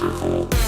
Herbivore.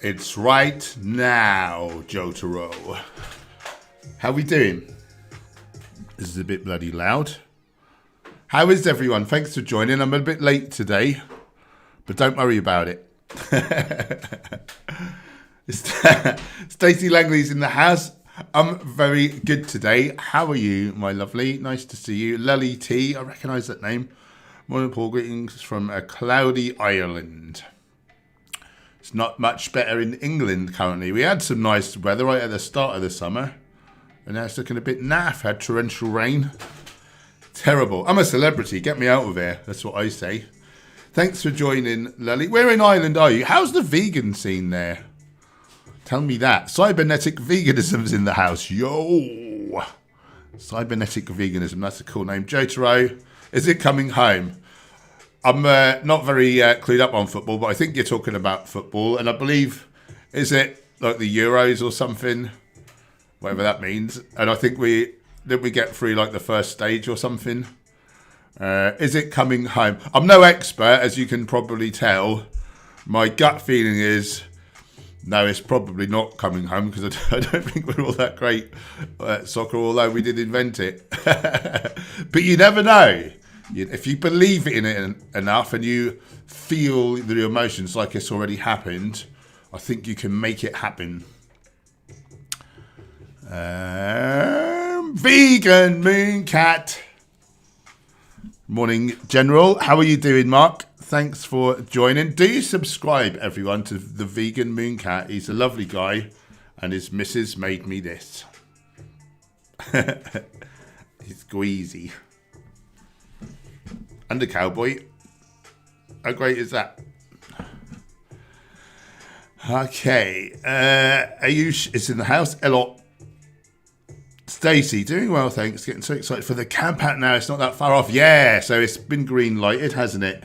It's right now, Jotaro. How we doing? This is a bit bloody loud. How is everyone? Thanks for joining. I'm a bit late today, but don't worry about it. Stacey Langley's in the house. I'm very good today. How are you, my lovely? Nice to see you. Lily T, I recognise that name. Morning, Paul. Greetings from a cloudy Ireland. It's not much better in England currently. We had some nice weather right at the start of the summer, and now it's looking a bit naff. Had torrential rain. Terrible. I'm a celebrity. Get me out of here. That's what I say. Thanks for joining, Lily. Where in Ireland are you? How's the vegan scene there? Tell me that. Cybernetic veganism's in the house. Yo! Cybernetic veganism. That's a cool name. Jotaro, is it coming home? I'm not very clued up on football, but I think you're talking about football. And I believe, is it like the Euros or something? Whatever that means. And I think did we get through like the first stage or something? Is it coming home? I'm no expert, as you can probably tell. My gut feeling is, no, it's probably not coming home because I don't think we're all that great at soccer, although we did invent it. But you never know. If you believe in it enough and you feel the emotions like it's already happened, I think you can make it happen. Vegan Mooncat. Morning, General. How are you doing, Mark? Thanks for joining. Do subscribe, everyone, to the Vegan Mooncat. He's a lovely guy, and his missus made me this. He's squeezy. And a cowboy. How great is that? Okay. Ayush is in the house. Hello. Stacey, doing well, thanks. Getting so excited for the camp out now. It's not that far off. Yeah, so it's been green lighted, hasn't it?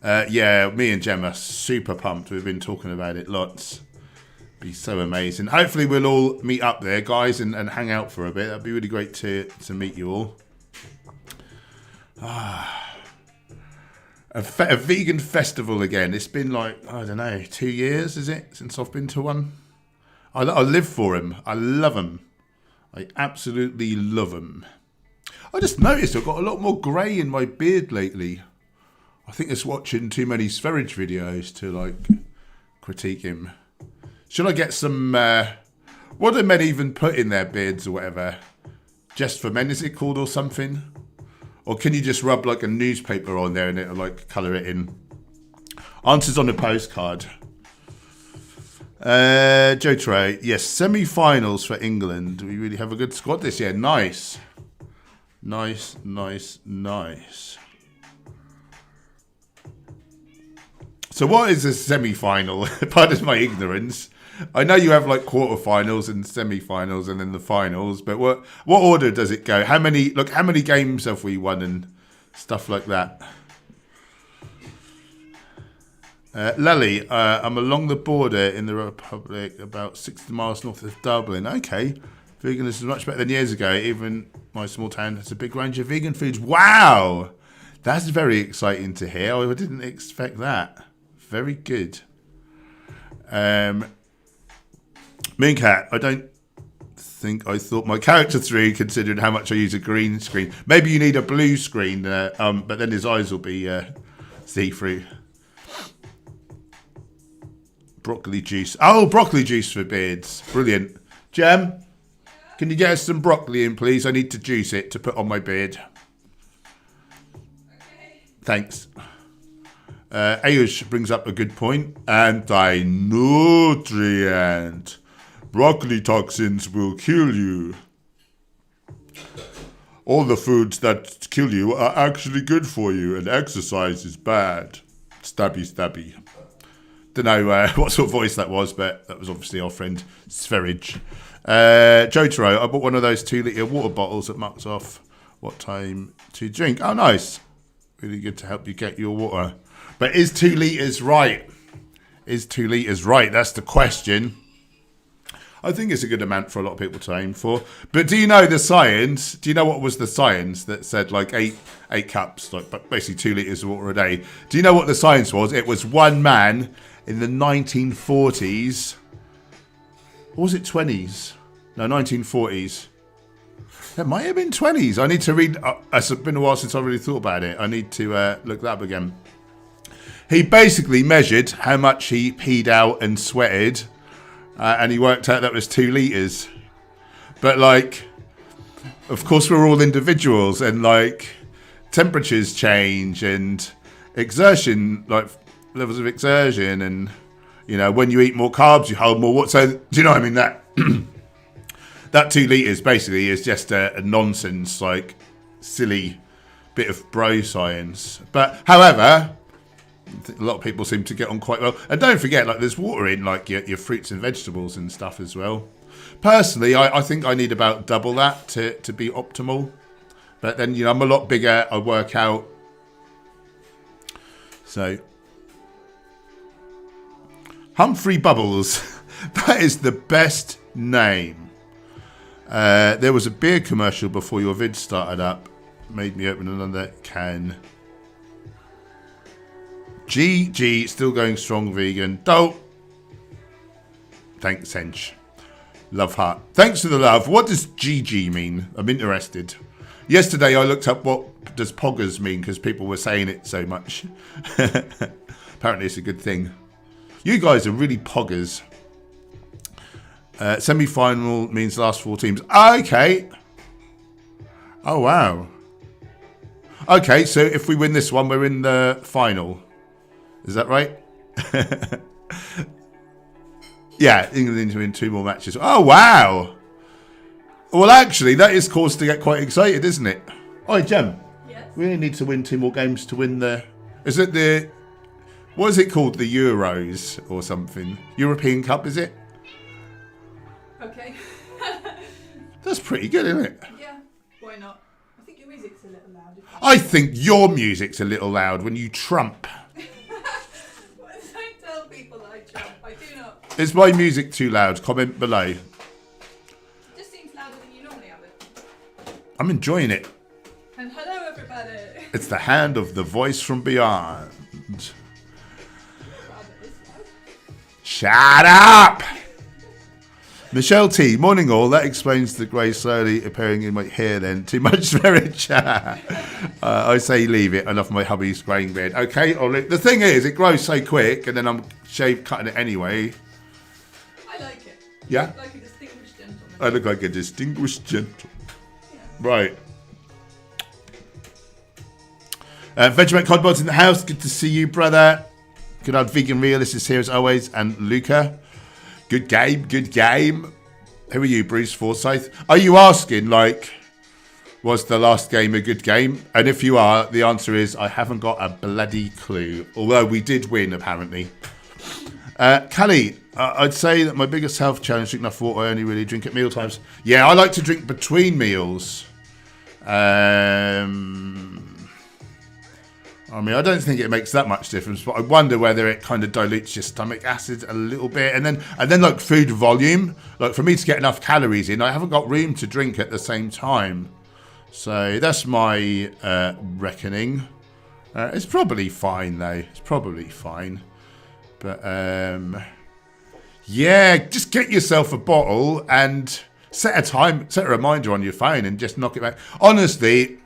Yeah, me and Gemma, super pumped. We've been talking about it lots. Be so amazing. Hopefully we'll all meet up there, guys, and hang out for a bit. That'd be really great to meet you all. A vegan festival again. It's been like, I don't know, 2 years, is it, since I've been to one? I live for him. I love him. I absolutely love him. I just noticed I've got a lot more grey in my beard lately. I think it's watching too many Sverige videos to like critique him. Should I get some, what do men even put in their beards or whatever? Just for men, is it called, or something? Or can you just rub like a newspaper on there and it'll like colour it in? Answers on a postcard. Jotaro, yes, semi-finals for England. We really have a good squad this year. Nice. Nice, nice, nice. So what is a semi-final? Pardon my ignorance. I know you have like quarterfinals and semi-finals and then the finals, but what order does it go? How many games have we won and stuff like that? Lily, I'm along the border in the Republic, about 60 miles north of Dublin. Okay, veganism is much better than years ago. Even my small town has a big range of vegan foods. Wow, that's very exciting to hear. I didn't expect that. Very good. Mooncat, I don't think I thought my character through, considering how much I use a green screen. Maybe you need a blue screen, but then his eyes will be see-through. Broccoli juice. Oh, broccoli juice for beards. Brilliant. Gem, can you get us some broccoli in, please? I need to juice it to put on my beard. Okay. Thanks. Ayush brings up a good point. Anti-nutrient. Broccoli toxins will kill you. All the foods that kill you are actually good for you, and exercise is bad. Stabby, stabby. Don't know what sort of voice that was, but that was obviously our friend Sverige. Jotaro, I bought one of those 2-litre water bottles that marks off what time to drink. Oh, nice. Really good to help you get your water. But is 2 litres right? Is 2 litres right? That's the question. I think it's a good amount for a lot of people to aim for. But do you know the science? Do you know what was the science that said like eight cups, like basically 2 litres of water a day? Do you know what the science was? It was one man in the 1940s. Or was it 20s? No, 1940s. It might have been 20s. I need to read. It's been a while since I really thought about it. I need to look that up again. He basically measured how much he peed out and sweated, and he worked out that was 2 litres. But, like, of course, we're all individuals, and, like, temperatures change, and exertion, like, levels of exertion, and, you know, when you eat more carbs, you hold more water. So, do you know what I mean? That 2 litres basically is just a nonsense, like, silly bit of bro science. But, however, a lot of people seem to get on quite well. And don't forget, like, there's water in, like, your fruits and vegetables and stuff as well. Personally, I think I need about double that to be optimal. But then, you know, I'm a lot bigger. I work out. So, Humphrey Bubbles. That is the best name. There was a beer commercial before your vid started up. Made me open another can. GG, still going strong vegan. Dope. Thanks, Hench. Love heart. Thanks for the love. What does GG mean? I'm interested. Yesterday I looked up what does poggers mean because people were saying it so much. Apparently it's a good thing. You guys are really poggers. Semi-final means last 4 teams. Okay. Oh, wow. Okay, so if we win this one, we're in the final. Is that right? Yeah, England need to win 2 more matches. Oh, wow. Well, actually, that is cause to get quite excited, isn't it? Oh, Gem. Yes. We only need to win 2 more games to win the... Is it the... What is it called? The Euros or something? European Cup, is it? Okay. That's pretty good, isn't it? Yeah, why not? I think your music's a little loud. I think your music's a little loud when you trump. Don't tell people that I trump. I do not. Is my music too loud? Comment below. It just seems louder than you normally have it. I'm enjoying it. And hello, everybody. It's the hand of the voice from beyond. Shut up! Michelle T, morning all. That explains the grey slowly appearing in my hair then. Too much storage. I say leave it. I love my hubby's greying beard. Okay, the thing is, it grows so quick and then I'm cutting it anyway. I like it. Yeah? You look like a distinguished gentleman. I look like a distinguished gentleman. Yeah. Right. Vegemite Codbods in the house. Good to see you, brother. Good old Vegan Realist is here as always. And Luca. Good game, good game. Who are you, Bruce Forsyth? Are you asking, like, was the last game a good game? And if you are, the answer is I haven't got a bloody clue. Although we did win, apparently. Callie, I'd say that my biggest health challenge is drink enough water. I only really drink at meal times. Yeah, I like to drink between meals. I mean, I don't think it makes that much difference, but I wonder whether it kind of dilutes your stomach acid a little bit. And then like food volume, like for me to get enough calories in, I haven't got room to drink at the same time. So that's my reckoning. It's probably fine though. It's probably fine. But yeah, just get yourself a bottle and set a reminder on your phone and just knock it back. Honestly,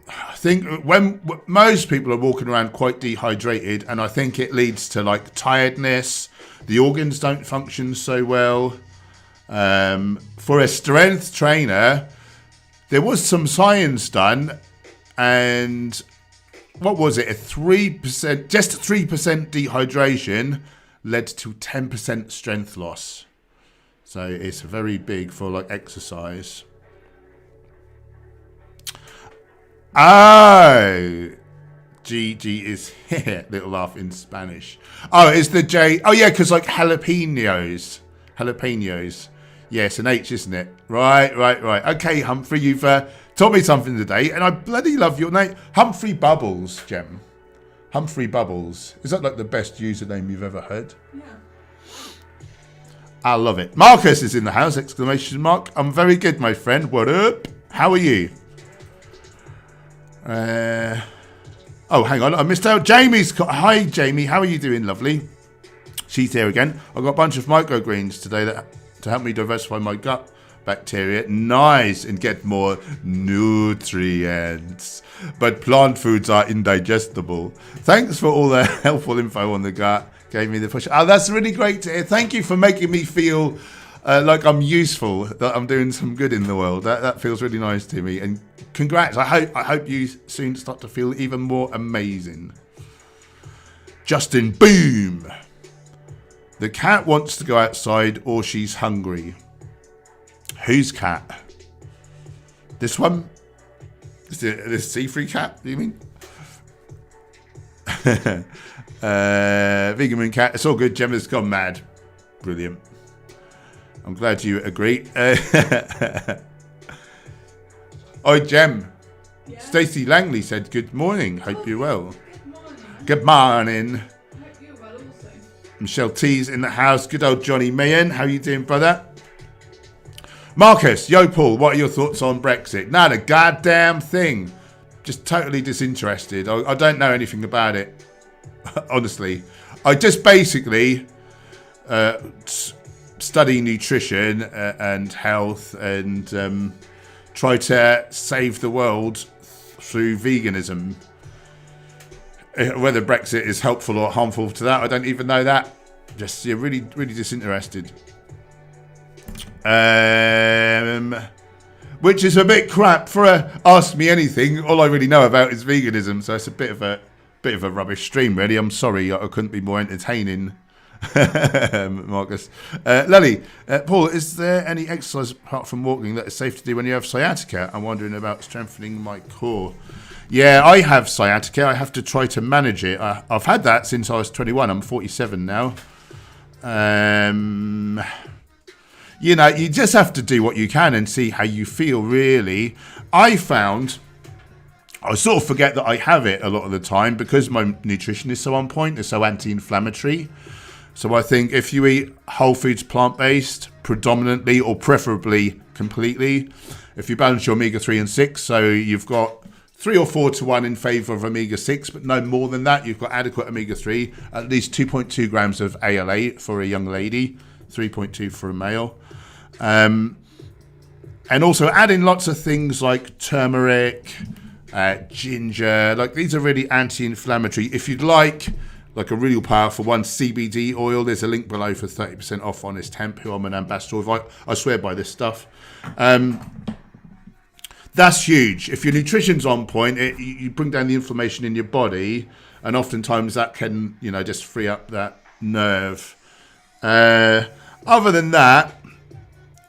I think when most people are walking around quite dehydrated, and I think it leads to like tiredness, the organs don't function so well. For a strength trainer, there was some science done, and what was it? Just 3% dehydration led to 10% strength loss. So it's very big for like exercise. Oh, GG is here. Little laugh in Spanish. Oh, it's the J. Oh, yeah, because like jalapenos. Jalapenos. Yes, an H, isn't it? Right. Okay, Humphrey, you've taught me something today, and I bloody love your name. Humphrey Bubbles, Gem. Humphrey Bubbles. Is that like the best username you've ever heard? Yeah. I love it. Marcus is in the house, exclamation mark. I'm very good, my friend. What up? How are you? Oh, hang on. I missed out. Hi, Jamie. How are you doing, lovely? She's here again. I've got a bunch of microgreens today to help me diversify my gut bacteria. Nice. And get more nutrients. But plant foods are indigestible. Thanks for all the helpful info on the gut. Gave me the push. Oh, that's really great to hear. Thank you for making me feel like I'm useful, that I'm doing some good in the world. That feels really nice to me. And congrats. I hope you soon start to feel even more amazing. Justin, boom. The cat wants to go outside or she's hungry. Whose cat? This one? This sea-free cat, do you mean? Vegan Moon Cat. It's all good. Gemma's gone mad. Brilliant. I'm glad you agree. Oi, Gem. Yeah. Stacey Langley said, good morning. Hope you're well. Good morning. Hope you're well also. Michelle T's in the house. Good old Johnny Mayen. How you doing, brother? Marcus, yo, Paul, what are your thoughts on Brexit? Not a goddamn thing. Just totally disinterested. I don't know anything about it. Honestly. I just basically study nutrition and health and try to save the world through veganism. Whether Brexit is helpful or harmful to that, I don't even know that. Just really, really disinterested. Which is a bit crap for a Ask Me Anything. All I really know about is veganism, so it's a bit of a rubbish stream, really. I'm sorry I couldn't be more entertaining. Marcus. Lily, Paul, is there any exercise apart from walking that is safe to do when you have sciatica? I'm wondering about strengthening my core. Yeah, I have sciatica. I have to try to manage it. I've had that since I was 21. I'm 47 now. You know, you just have to do what you can and see how you feel, really. I found I sort of forget that I have it a lot of the time because my nutrition is so on point. It's so anti-inflammatory. So I think if you eat whole foods plant-based predominantly or preferably completely, if you balance your omega-3 and 6, so you've got 3 or 4 to 1 in favour of omega-6, but no more than that, you've got adequate omega-3, at least 2.2 grams of ALA for a young lady, 3.2 for a male. And also add in lots of things like turmeric, ginger, like these are really anti-inflammatory. If you'd like a really powerful one, CBD oil, there's a link below for 30% off Honest Hemp, who I'm an ambassador of. I swear by this stuff. That's huge. If your nutrition's on point, you bring down the inflammation in your body, and oftentimes that can, you know, just free up that nerve. Other than that,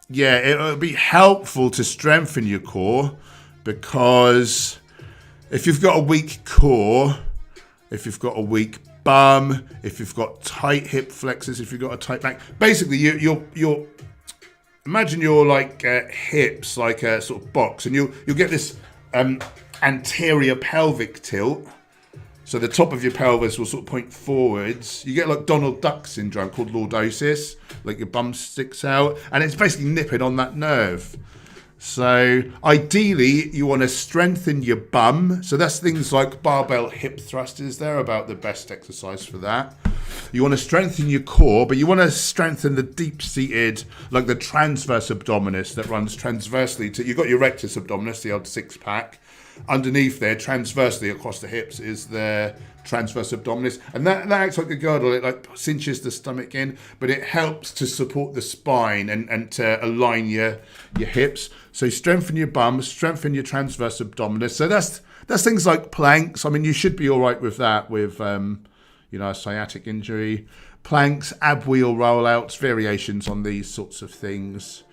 yeah, it would be helpful to strengthen your core, because if you've got a weak core, if you've got a weak bum, if you've got tight hip flexors, if you've got a tight back, basically you're imagine your like hips like a sort of box, and you'll get this anterior pelvic tilt. So the top of your pelvis will sort of point forwards. You get like Donald Duck syndrome called lordosis, like your bum sticks out, and it's basically nipping on that nerve. So ideally, you want to strengthen your bum. So that's things like barbell hip thrusters. They're about the best exercise for that. You want to strengthen your core, but you want to strengthen the deep-seated, like the transverse abdominis that runs transversely to, you've got your rectus abdominis, the old six-pack. Underneath there, transversely across the hips, is the transverse abdominis, and that acts like a girdle. It like cinches the stomach in, but it helps to support the spine and to align your hips. So strengthen your bum, strengthen your transverse abdominis. So that's things like planks. I mean, you should be all right with that, with you know, a sciatic injury. Planks, ab wheel rollouts, variations on these sorts of things,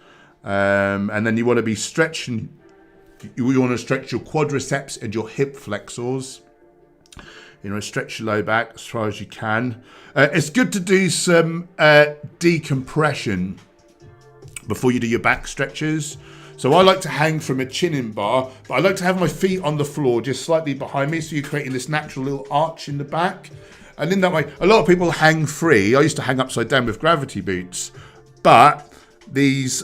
and then you want to be stretching. You want to stretch your quadriceps and your hip flexors. You know, stretch your low back as far as you can. It's good to do some decompression before you do your back stretches. So I like to hang from a chin-in bar, but I like to have my feet on the floor just slightly behind me, so you're creating this natural little arch in the back. And in that way, a lot of people hang free. I used to hang upside down with gravity boots, but these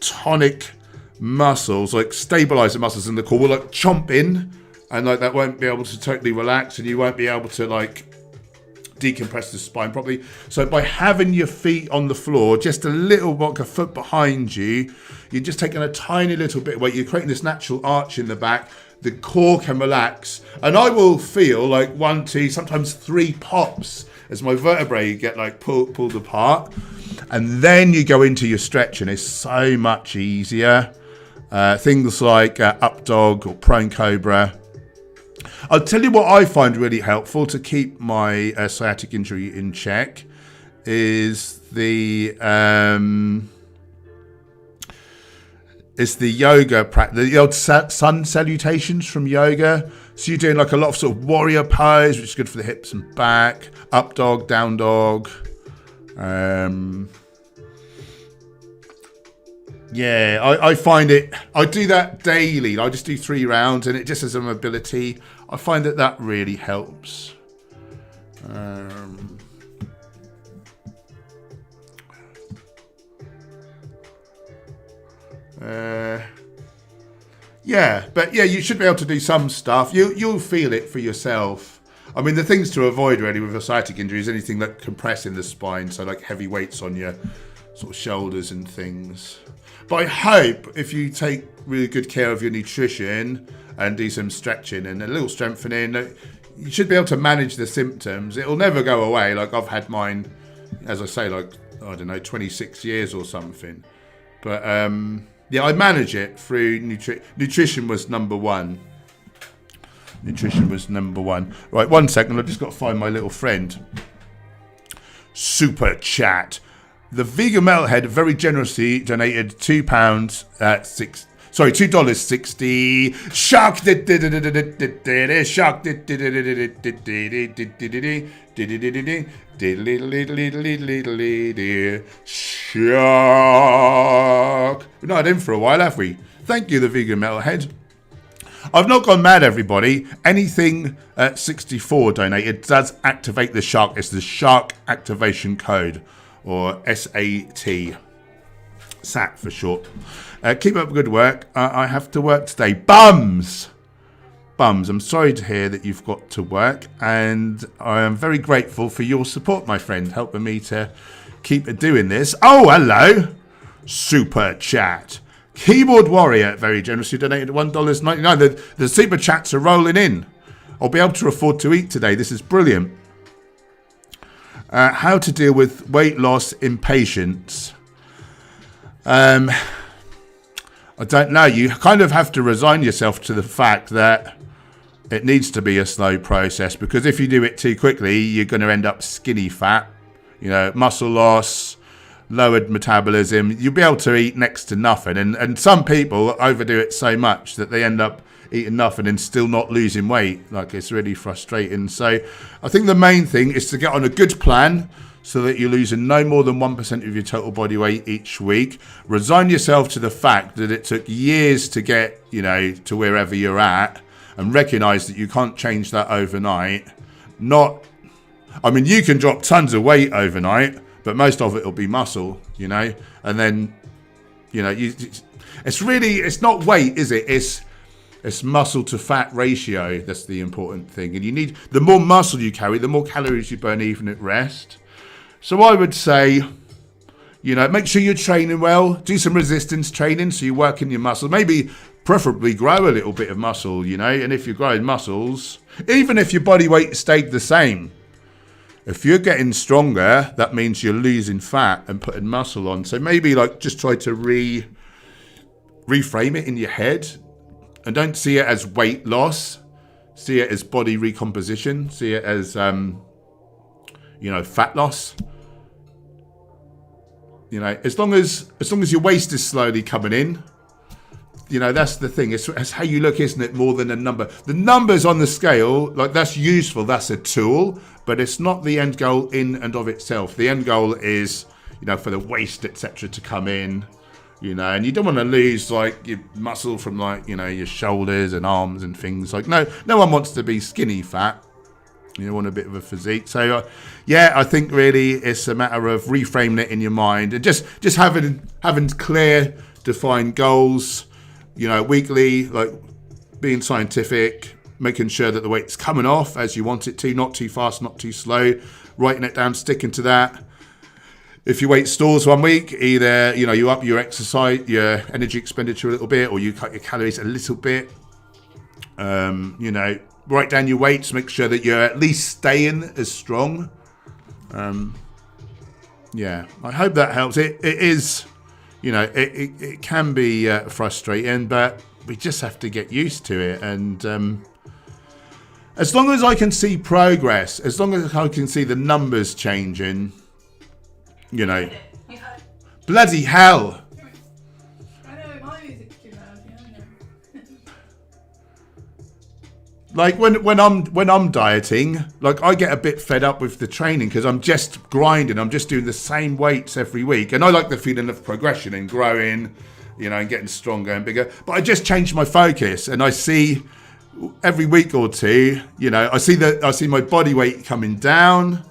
tonic muscles, like stabilizer muscles in the core, will like chomp in and like that won't be able to totally relax, and you won't be able to like decompress the spine properly. So by having your feet on the floor, just a little, like a foot behind you, you're just taking a tiny little bit of weight. You're creating this natural arch in the back. The core can relax, and I will feel like 1, 2, sometimes 3 pops as my vertebrae get like pulled apart, and then you go into your stretching. It's so much easier. Things like up dog or prone cobra. I'll tell you what I find really helpful to keep my sciatic injury in check is the yoga practice, the old sun salutations from yoga. So you're doing like a lot of sort of warrior pose, which is good for the hips and back, up dog, down dog. Yeah, I find it, I do that daily. I just do 3 rounds, and it just as a mobility. I find that really helps. Yeah, but yeah, you should be able to do some stuff. You'll feel it for yourself. I mean, the things to avoid really with a sciatic injury is anything that compressing the spine, so like heavy weights on your sort of shoulders and things. But I hope if you take really good care of your nutrition and do some stretching and a little strengthening, you should be able to manage the symptoms. It'll never go away. Like I've had mine, as I say, like, I don't know, 26 years or something. But yeah, I manage it through nutrition was number one. Nutrition was number one. Right, 1 second. I've just got to find my little friend. Super chat. The vegan metalhead very generously donated £2 at $2.60. Shark. Shark. Shark. We've not had him for a while, have we? Thank you, the vegan metalhead. I've not gone mad, everybody. Anything at 64 donated does activate the shark. It's the shark activation code, or SAT. SAT for short. Keep up good work. I have to work today. Bums! I'm sorry to hear that you've got to work, and I am very grateful for your support, my friend, helping me to keep doing this. Oh, hello! Super chat. Keyboard Warrior very generously donated $1.99. The super chats are rolling in. I'll be able to afford to eat today. This is brilliant. How to deal with weight loss impatience. I don't know. You kind of have to resign yourself to the fact that it needs to be a slow process, because if you do it too quickly, you're going to end up skinny fat, muscle loss, lowered metabolism. You'll be able to eat next to nothing. And some people overdo it so much that they end up eating nothing and still not losing weight. Like, it's really frustrating. So I think the main thing is to get on a good plan so that you're losing no more than 1% of your total body weight each week. Resign yourself to the fact that it took years to get, to wherever you're at, and recognize that you can't change that overnight. You can drop tons of weight overnight, but most of it will be muscle, and then, it's not weight, is it? It's muscle to fat ratio. That's the important thing. And the more muscle you carry, the more calories you burn even at rest. So I would say, make sure you're training well. Do some resistance training so you're working your muscles. Maybe preferably grow a little bit of muscle, and if you're growing muscles, even if your body weight stayed the same, if you're getting stronger, that means you're losing fat and putting muscle on. So maybe just try to reframe it in your head, and don't see it as weight loss. See it as body recomposition. See it as, fat loss. As long as your waist is slowly coming in, that's the thing. It's how you look, isn't it? More than a number. The numbers on the scale, that's useful. That's a tool, but it's not the end goal in and of itself. The end goal is, for the waist, etc., to come in, and you don't want to lose your muscle from your shoulders and arms and things. No one wants to be skinny fat. You want a bit of a physique. So, I think really it's a matter of reframing it in your mind and just having clear, defined goals. Weekly, being scientific, making sure that the weight's coming off as you want it to, not too fast, not too slow, writing it down, sticking to that. If your weight stalls 1 week, either, you up your exercise, your energy expenditure a little bit, or you cut your calories a little bit. Write down your weights, make sure that you're at least staying as strong. I hope that helps. It is, it can be frustrating, but we just have to get used to it. And as long as I can see progress, as long as I can see the numbers changing, bloody hell. I know, my music's too loud. Yeah, I know. Like when I'm dieting, like I get a bit fed up with the training because I'm just grinding. I'm just doing the same weights every week, and I like the feeling of progression and growing, and getting stronger and bigger. But I just changed my focus, and I see every week or two, I see my body weight coming down,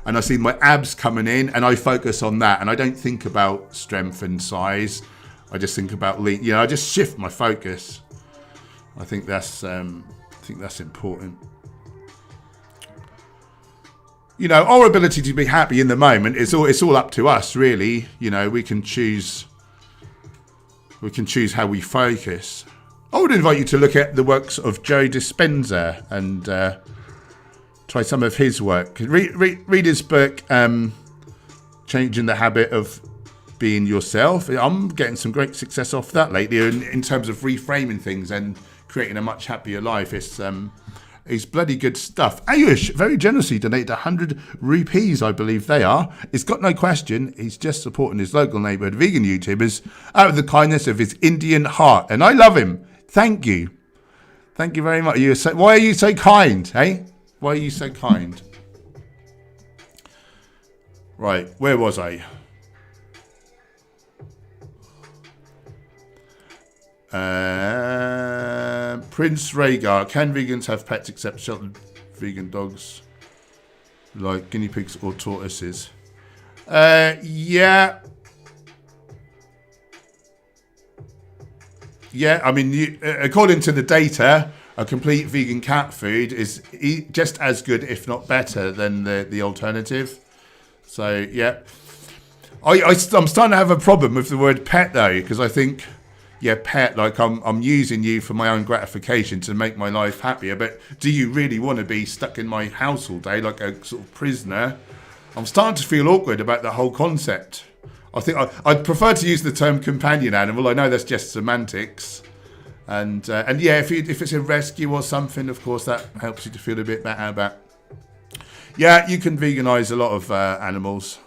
and I see my abs coming in, and I focus on that, and I don't think about strength and size. I just think about lean. I just shift my focus. I think that's important. Our ability to be happy in the moment it's all up to us, really. We can choose how we focus. I would invite you to look at the works of Joe Dispenza and try some of his work. Read his book, Changing the Habit of Being Yourself. I'm getting some great success off that lately in terms of reframing things and creating a much happier life. It's bloody good stuff. Ayush very generously donated 100 rupees, I believe they are. It's got no question. He's just supporting his local neighbourhood vegan YouTubers out of the kindness of his Indian heart. And I love him. Thank you. Thank you very much. Why are you so kind, hey? Why are you so kind? Right, where was I? Prince Rhaegar. Can vegans have pets except sheltered vegan dogs like guinea pigs or tortoises? Yeah. I mean, according to the data, a complete vegan cat food is just as good, if not better, than the alternative. So yeah, I'm starting to have a problem with the word pet though, because I think, pet, like I'm using you for my own gratification to make my life happier. But do you really want to be stuck in my house all day like a sort of prisoner? I'm starting to feel awkward about the whole concept. I think I'd prefer to use the term companion animal. I know that's just semantics. And if it's a rescue or something, of course, that helps you to feel a bit better. But yeah, you can veganize a lot of animals.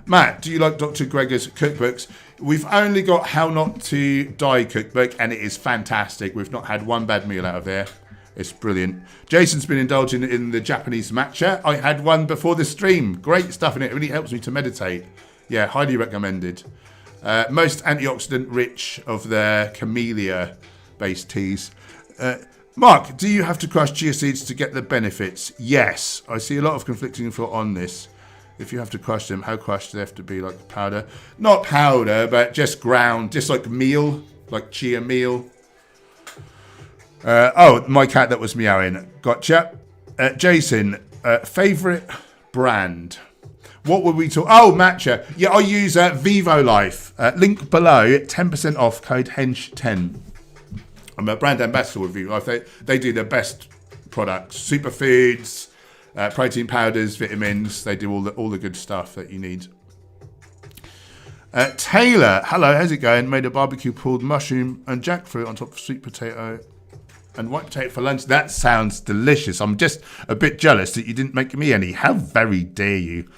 Matt, do you like Dr. Gregor's cookbooks? We've only got How Not to Die cookbook, and it is fantastic. We've not had one bad meal out of there. It's brilliant. Jason's been indulging in the Japanese matcha. I had one before the stream. Great stuff, and it really helps me to meditate. Yeah, highly recommended. Most antioxidant rich of the camellia-based teas. Mark, do you have to crush chia seeds to get the benefits? Yes. I see a lot of conflicting info on this. If you have to crush them, how crushed do they have to be? Like powder? Not powder, but just ground. Just like meal, like chia meal. My cat that was meowing. Gotcha. Jason, favourite brand? What would we talk? Oh, matcha. Yeah, I use Vivo Life. Link below, 10% off, code HENCH10. I'm a brand ambassador with Vivo Life. They do the best products. Superfoods, protein powders, vitamins. They do all the good stuff that you need. Taylor, hello, how's it going? Made a barbecue pulled mushroom and jackfruit on top of sweet potato and white potato for lunch. That sounds delicious. I'm just a bit jealous that you didn't make me any. How very dare you?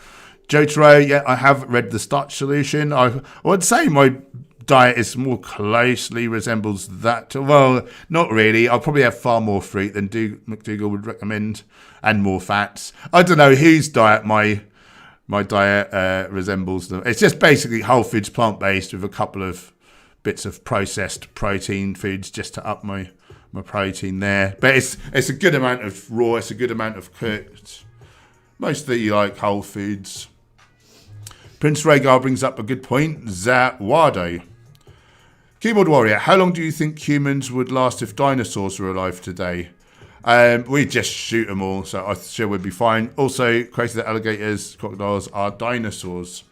Jotaro, yeah, I have read the starch solution. I would say my diet is more closely resembles that. Well, not really. I'll probably have far more fruit than McDougall would recommend, and more fats. I don't know whose diet my diet resembles them. It's just basically whole foods, plant-based, with a couple of bits of processed protein foods just to up my protein there. But it's a good amount of raw. It's a good amount of cooked. Mostly like whole foods. Prince Rhaegar brings up a good point. Zawado. Keyboard Warrior, how long do you think humans would last if dinosaurs were alive today? We just shoot them all, so I'm sure we'll be fine. Also, crazy that alligators, crocodiles are dinosaurs.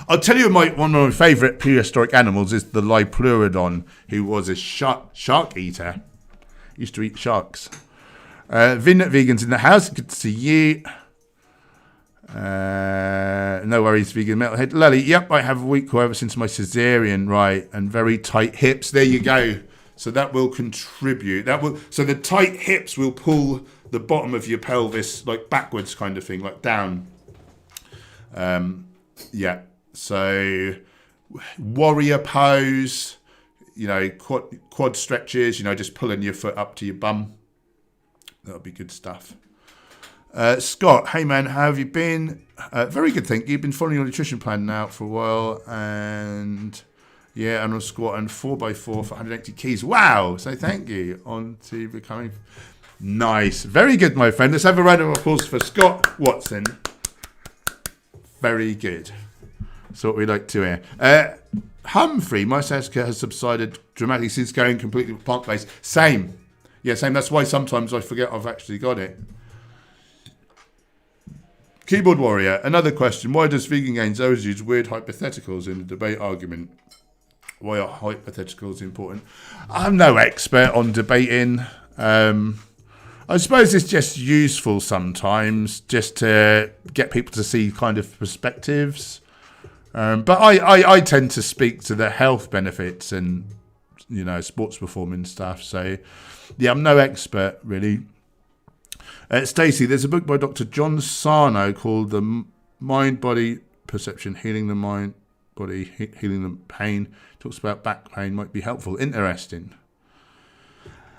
I'll tell you, one of my favourite prehistoric animals is the Liopleurodon, who was a shark eater. Used to eat sharks. Vegans in the house, good to see you. No worries, vegan metalhead. Lily, yep, I have a weak core ever since my cesarean, right, and very tight hips. There you go. So that will contribute. So the tight hips will pull the bottom of your pelvis like backwards, kind of thing, like down. Yeah. So warrior pose, quad stretches, just pulling your foot up to your bum. That'll be good stuff. Scott, hey man, how have you been? Very good, thank you. You've been following your nutrition plan now for a while, and yeah, and I'm squatting 4x4 for 180 keys. Wow! So thank you. On to becoming nice, very good, my friend. Let's have a round of applause for Scott Watson. Very good. That's what we like to hear. Humphrey, my sciatica has subsided dramatically since going completely plant-based. Same. Yeah, same. That's why sometimes I forget I've actually got it. Keyboard Warrior, another question. Why does vegan gains always use weird hypotheticals in the debate argument? Why are hypotheticals important? I'm no expert on debating. I suppose it's just useful sometimes just to get people to see kind of perspectives. But I tend to speak to the health benefits and, sports performance stuff. So, yeah, I'm no expert, really. Stacey, there's a book by Dr. John Sarno called The Mind-Body Perception, Healing the Mind, Body, Healing the Pain. Talks about back pain, might be helpful. Interesting.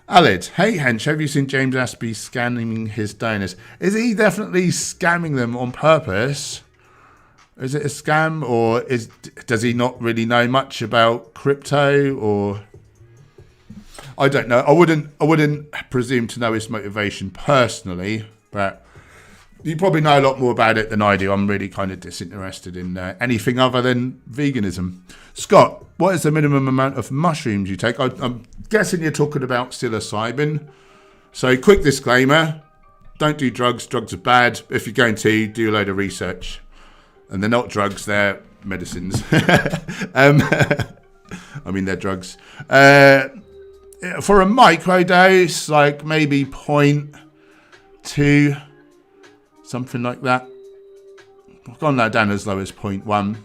Alid, hey Hench, have you seen James Aspey scamming his donors? Is he definitely scamming them on purpose? Is it a scam, or does he not really know much about crypto, or... I don't know. I wouldn't presume to know his motivation personally, but you probably know a lot more about it than I do. I'm really kind of disinterested in anything other than veganism. Scott, what is the minimum amount of mushrooms you take? I'm guessing you're talking about psilocybin. So, quick disclaimer: don't do drugs. Drugs are bad. If you're going to, do a load of research. And they're not drugs; they're medicines. I mean, they're drugs. For a microdose, like maybe 0.2, something like that. I've gone that down as low as 0.1.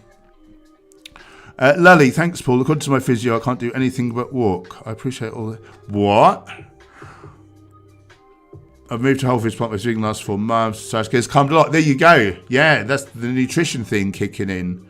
Lally, thanks, Paul. According to my physio, I can't do anything but walk. I appreciate all the... What? I've moved to whole foods plant-based vegan last 4 months. So it's calmed a lot. There you go. Yeah, that's the nutrition thing kicking in.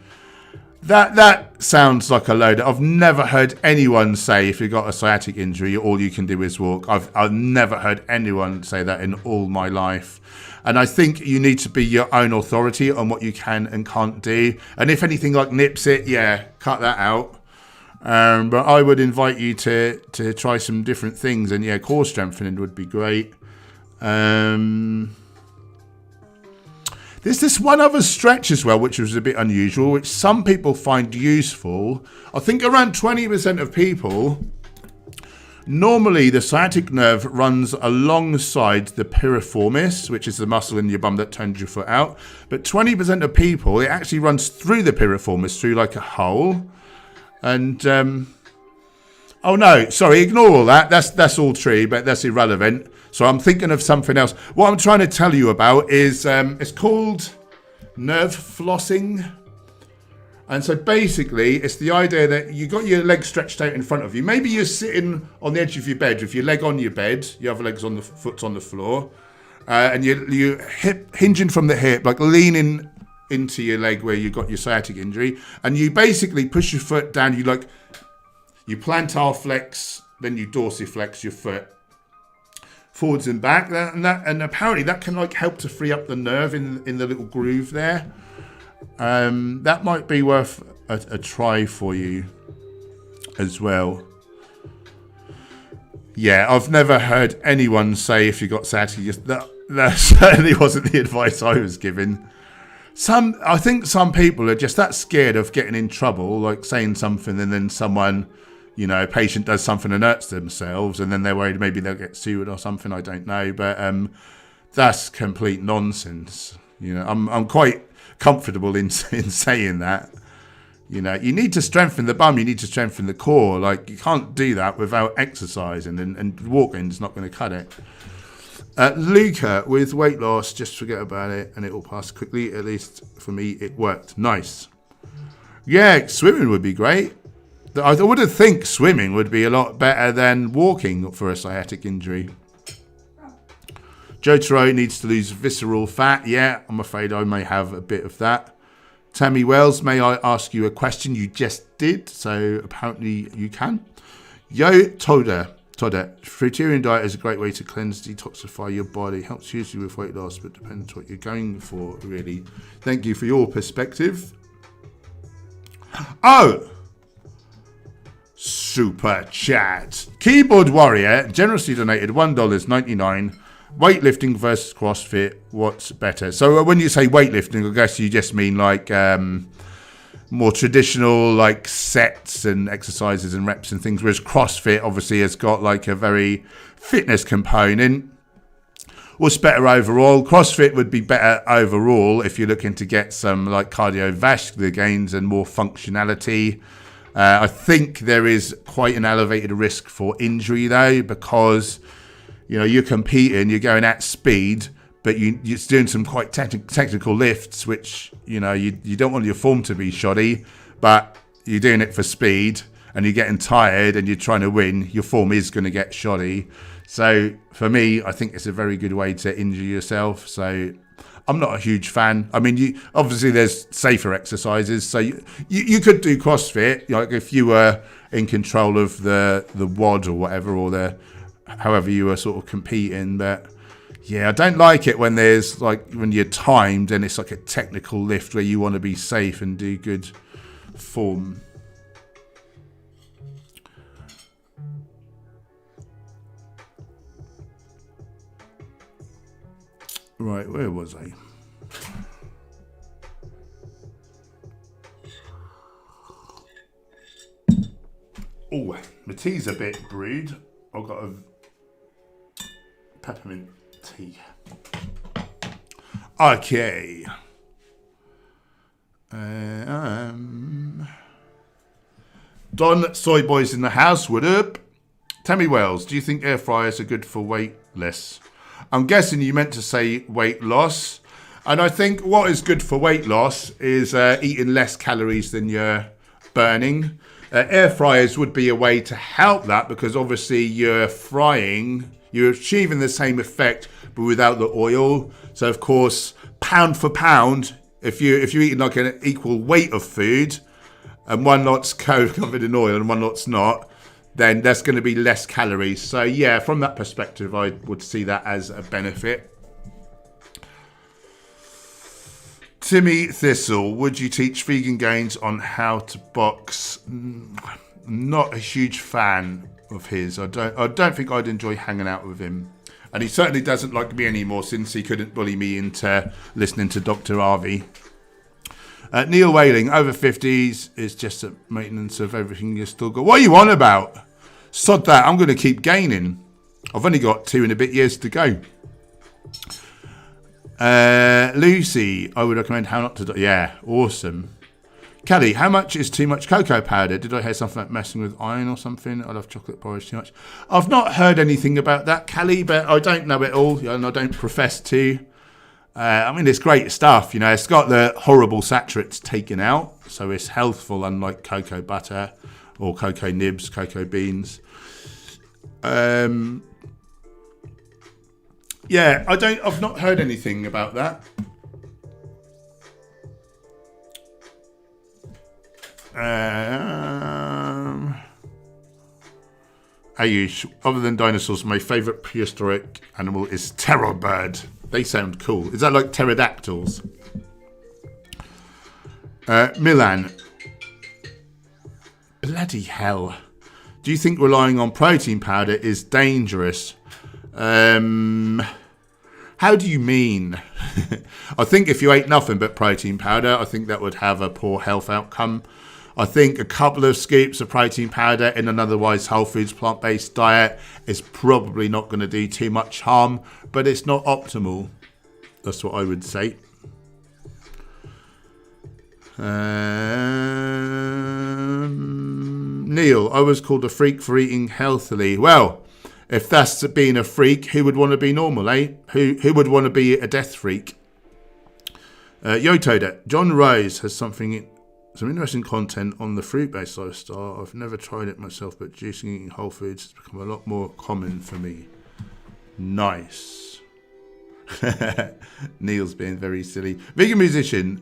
That sounds like a load. I've never heard anyone say if you've got a sciatic injury, all you can do is walk. I've never heard anyone say that in all my life. And I think you need to be your own authority on what you can and can't do. And if anything like nips it, yeah, cut that out. But I would invite you to try some different things. And yeah, core strengthening would be great. There's this one other stretch as well, which was a bit unusual, which some people find useful. I think around 20% of people, normally the sciatic nerve runs alongside the piriformis, which is the muscle in your bum that turns your foot out. But 20% of people, it actually runs through the piriformis, through like a hole. And, oh no, sorry, ignore all that. That's all true, but that's irrelevant. So I'm thinking of something else. What I'm trying to tell you about is it's called nerve flossing. And so basically it's the idea that you got your legs stretched out in front of you. Maybe you're sitting on the edge of your bed with your leg on your bed, your other leg's on the foot's on the floor, and you hinging from the hip, like leaning into your leg where you got your sciatic injury, and you basically push your foot down. You plantar flex, then you dorsiflex your foot forwards and back, and apparently that can like help to free up the nerve in the little groove there. That might be worth a try for you as well. Yeah, I've never heard anyone say if you got sciatic. That certainly wasn't the advice I was given. I think some people are just that scared of getting in trouble, like saying something and then someone you know, a patient does something and hurts themselves and then they're worried maybe they'll get sued or something. I don't know. But that's complete nonsense. You know, I'm quite comfortable in saying that. You know, you need to strengthen the bum. You need to strengthen the core. Like, you can't do that without exercising, and walking's not going to cut it. Luca, with weight loss, just forget about it and it will pass quickly. At least for me, it worked. Nice. Yeah, swimming would be great. I would have think swimming would be a lot better than walking for a sciatic injury. Joe Taro needs to lose visceral fat. Yeah, I'm afraid I may have a bit of that. Tammy Wells, may I ask you a question? You just did, so apparently you can. Yo Toda, fruitarian diet is a great way to cleanse, detoxify your body. Helps hugely with weight loss, but depends what you're going for, really. Thank you for your perspective. Oh! Super chat. Keyboard Warrior generously donated $1.99. Weightlifting versus CrossFit, what's better? So when you say weightlifting, I guess you just mean like more traditional like sets and exercises and reps and things, whereas CrossFit obviously has got like a very fitness component. What's better overall? CrossFit would be better overall if you're looking to get some like cardiovascular gains and more functionality. I think there is quite an elevated risk for injury though, because you know, you're competing, you're going at speed, but you're doing some quite technical lifts, which, you know, you don't want your form to be shoddy, but you're doing it for speed and you're getting tired and you're trying to win, your form is going to get shoddy. So for me, I think it's a very good way to injure yourself. So I'm not a huge fan. I mean, obviously there's safer exercises. So you could do CrossFit, like if you were in control of the WOD or whatever, or however you were sort of competing. But yeah, I don't like it when there's like, when you're timed and it's like a technical lift where you want to be safe and do good form. Right, where was I? Oh, my tea's a bit brewed. I've got a peppermint tea. Okay. Don Soy Boys in the house. What up? Tammy Wells, do you think air fryers are good for weight loss? I'm guessing you meant to say weight loss. And I think what is good for weight loss is eating less calories than you're burning. Air fryers would be a way to help that, because obviously you're frying, you're achieving the same effect but without the oil. So of course, pound for pound, if you're eating like an equal weight of food and one lot's covered in oil and one lot's not, then there's going to be less calories. So yeah, from that perspective, I would see that as a benefit. Timmy Thistle, would you teach vegan gains on how to box? Not a huge fan of his. I don't think I'd enjoy hanging out with him. And he certainly doesn't like me anymore since he couldn't bully me into listening to Dr. Harvey. Neil Whaling, over 50s is just a maintenance of everything you still got. What are you on about? Sod that, I'm going to keep gaining. I've only got 2 and a bit years to go. Lucy, I would recommend how not to do. Yeah, awesome. Kelly, how much is too much cocoa powder? Did I hear something like messing with iron or something? I love chocolate porridge too much. I've not heard anything about that, Kelly, but I don't know it all, and I don't profess to. I mean, it's great stuff, you know. It's got the horrible saturates taken out, so it's healthful, unlike cocoa butter or cocoa nibs, cocoa beans. Yeah, I've not heard anything about that. Ayush, other than dinosaurs, my favourite prehistoric animal is terror bird. They sound cool. Is that like pterodactyls? Milan. Bloody hell. Do you think relying on protein powder is dangerous? How do you mean? I think if you ate nothing but protein powder, I think that would have a poor health outcome. I think a couple of scoops of protein powder in an otherwise whole foods plant-based diet is probably not going to do too much harm, but it's not optimal. That's what I would say. Neil, I was called a freak for eating healthily. Well, if that's being a freak, who would want to be normal, eh? Who would want to be a death freak? Yotoda, John Rose has some interesting content on the fruit-based lifestyle. I've never tried it myself, but juicing eating whole foods has become a lot more common for me. Nice. Neil's being very silly. Vegan musician.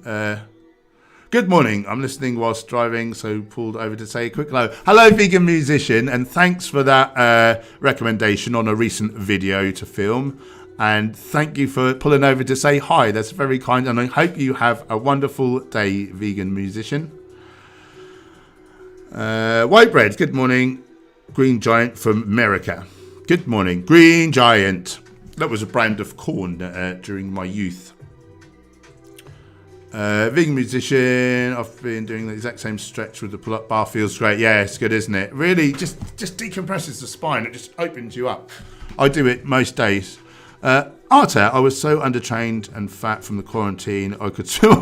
Good morning. I'm listening whilst driving, so pulled over to say a quick hello. Hello, vegan musician, and thanks for that recommendation on a recent video to film. And thank you for pulling over to say hi. That's very kind, and I hope you have a wonderful day, vegan musician. White bread. Good morning. Green Giant from America. Good morning. Green Giant. That was a brand of corn during my youth. Vegan musician. I've been doing the exact same stretch with the pull-up bar. Feels great. Yeah, it's good, isn't it? Really, just decompresses the spine. It just opens you up. I do it most days. Arta, I was so undertrained and fat from the quarantine. I could swim.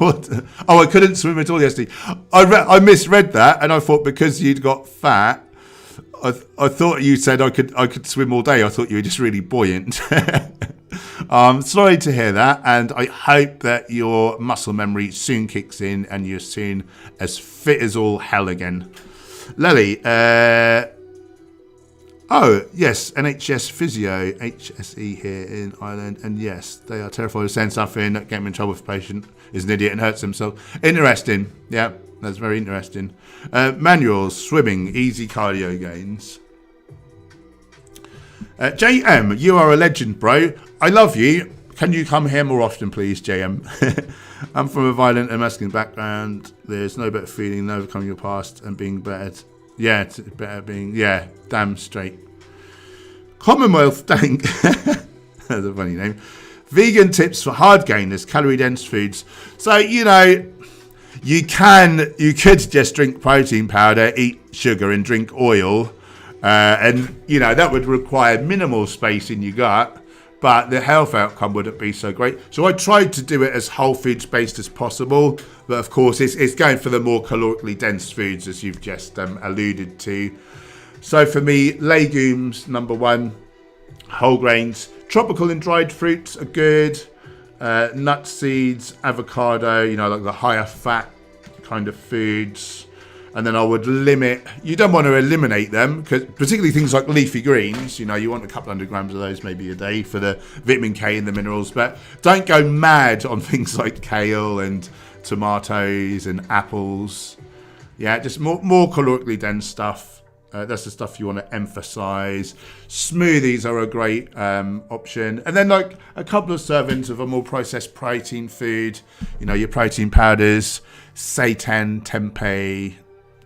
I couldn't swim at all yesterday. I misread that, and I thought because you'd got fat, I thought you said I could swim all day. I thought you were just really buoyant. Sorry to hear that, and I hope that your muscle memory soon kicks in and you're soon as fit as all hell again. Lily, oh, yes, NHS Physio, HSE here in Ireland, and yes, they are terrified of saying something that get them in trouble if a patient is an idiot and hurts themselves. Interesting, yeah, that's very interesting. Manuals, swimming, easy cardio gains. JM, you are a legend, bro. I love you. Can you come here more often, please, JM? I'm from a violent and masculine background. There's no better feeling than overcoming your past and being better. Yeah, damn straight. Commonwealth Dank. That's a funny name. Vegan tips for hard gainers, calorie dense foods. So, you could just drink protein powder, eat sugar and drink oil. And that would require minimal space in your gut, but the health outcome wouldn't be so great. So I tried to do it as whole foods based as possible, but of course it's going for the more calorically dense foods, as you've just alluded to. So for me, legumes, number one, whole grains, tropical and dried fruits are good, nuts, seeds, avocado, like the higher fat kind of foods. And then I would limit, you don't want to eliminate them, because particularly things like leafy greens, you want a couple hundred grams of those maybe a day for the vitamin K and the minerals, but don't go mad on things like kale and tomatoes and apples. Yeah, just more calorically dense stuff. That's the stuff you want to emphasize. Smoothies are a great option. And then like a couple of servings of a more processed protein food, your protein powders, seitan, tempeh,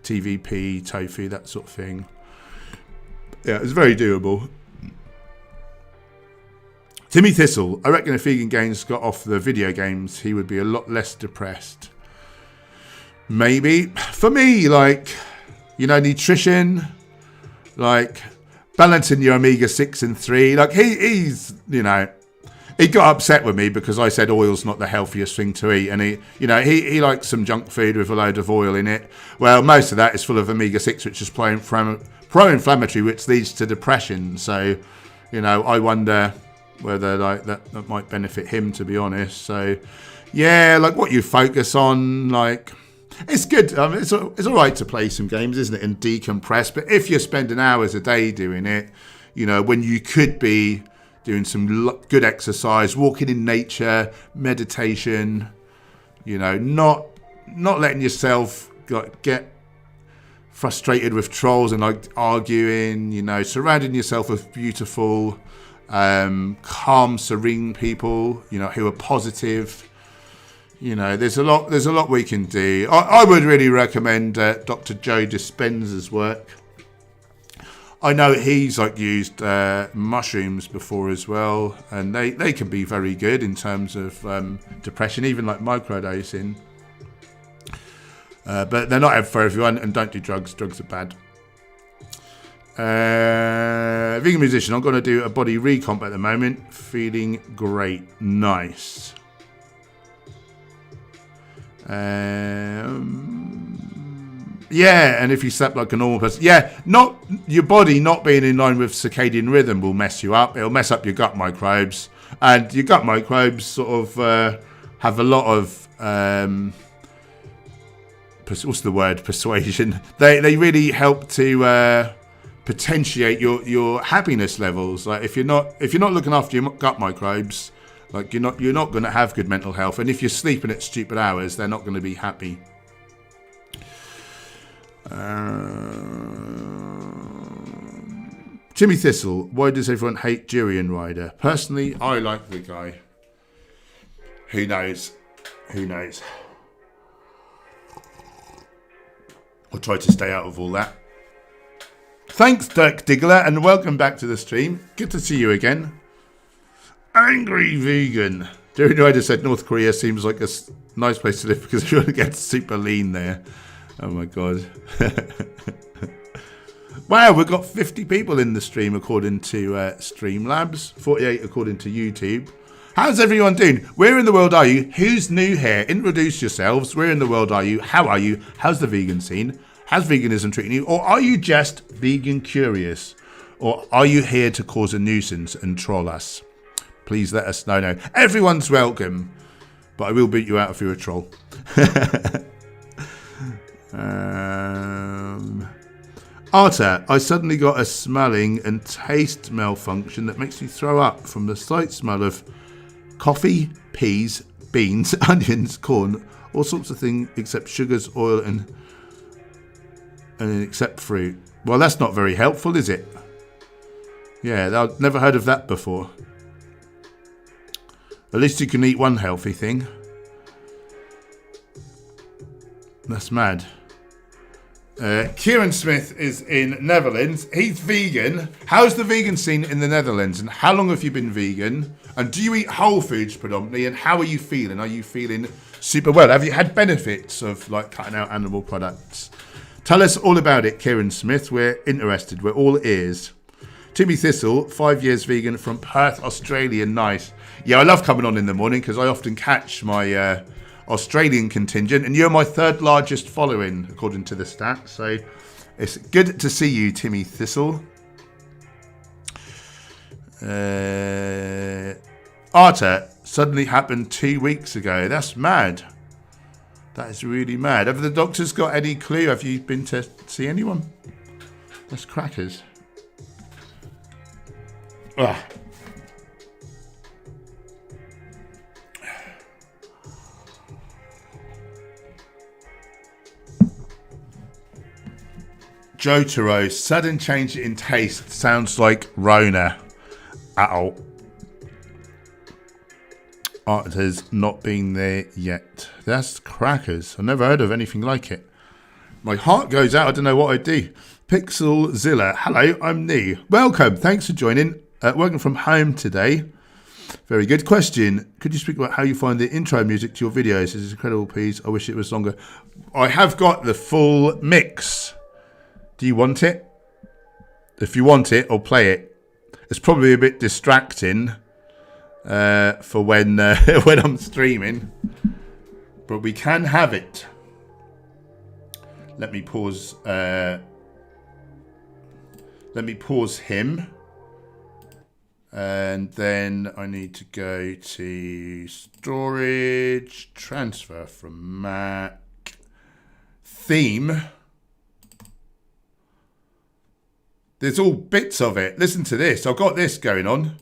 TVP, tofu, that sort of thing. Yeah, it's very doable. Timmy Thistle, I reckon if Vegan Gains got off the video games, he would be a lot less depressed. Maybe. For me, nutrition, balancing your omega-6 and 3. He's he got upset with me because I said oil's not the healthiest thing to eat, and he likes some junk food with a load of oil in it. Well, most of that is full of omega-6, which is pro-inflammatory, which leads to depression. So, I wonder whether that might benefit him, to be honest. So, yeah, what you focus on, it's good. It's all right to play some games, isn't it, and decompress. But if you're spending hours a day doing it, when you could be doing some good exercise, walking in nature, meditation, not letting yourself get frustrated with trolls and arguing, surrounding yourself with beautiful, calm, serene people, who are positive. There's a lot we can do. I would really recommend Dr. Joe Dispenza's work. I know he's used mushrooms before as well, and they can be very good in terms of depression, even microdosing. But they're not for everyone, and don't do drugs. Drugs are bad. Vegan musician. I'm going to do a body recomp at the moment. Feeling great. Nice. Yeah, and if you slept like a normal person, yeah, not your body not being in line with circadian rhythm will mess you up. It'll mess up your gut microbes, and your gut microbes sort of have a lot of what's the word? Persuasion. They really help to potentiate your happiness levels. Like if you're not looking after your gut microbes, like you're not going to have good mental health. And if you're sleeping at stupid hours, they're not going to be happy. Timmy Thistle, why does everyone hate Durian Rider? Personally, I like the guy. Who knows? I'll try to stay out of all that. Thanks, Dirk Diggler, and welcome back to the stream. Good to see you again. Angry Vegan. Durian Rider said North Korea seems like a nice place to live because everyone gets super lean there. Oh my god. Wow, we've got 50 people in the stream according to Streamlabs, 48 according to YouTube. How's everyone doing? Where in the world are you? Who's new here? Introduce yourselves. Where in the world are you? How are you? How's the vegan scene? How's veganism treating you? Or are you just vegan curious? Or are you here to cause a nuisance and troll us? Please let us know. No, everyone's welcome, but I will beat you out if you're a troll. Arta, I suddenly got a smelling and taste malfunction that makes me throw up from the slight smell of coffee, peas, beans, onions, corn, all sorts of things except sugars, oil, and except fruit. Well, that's not very helpful, is it? Yeah, I've never heard of that before. At least you can eat one healthy thing. That's mad. Kieran Smith is in Netherlands. He's vegan. How's the vegan scene in the Netherlands? And how long have you been vegan? And do you eat whole foods predominantly? And how are you feeling? Are you feeling super well? Have you had benefits of like cutting out animal products? Tell us all about it, Kieran Smith. We're interested. We're all ears. Timmy Thistle, 5 years vegan from Perth, Australia. Nice. Yeah, I love coming on in the morning because I often catch my Australian contingent, and you're my third largest following according to the stats, so it's good to see you, Timmy Thistle. Arta suddenly happened 2 weeks ago. That's mad. That is really mad. Have the doctors got any clue? Have you been to see anyone? That's crackers. Ugh. Jotaro, sudden change in taste sounds like Rona. Ow. Art has not been there yet. That's crackers. I've never heard of anything like it. My heart goes out. I don't know what I'd do. Pixelzilla. Hello, I'm new. Welcome. Thanks for joining. Working from home today. Very good question. Could you speak about how you find the intro music to your videos? It's an incredible piece. I wish it was longer. I have got the full mix. Do you want it? If you want it, I'll play it. It's probably a bit distracting for when when I'm streaming, but we can have it. Let me pause. Let me pause him, and then I need to go to storage, transfer from Mac, theme. There's all bits of it. Listen to this. I've got this going on.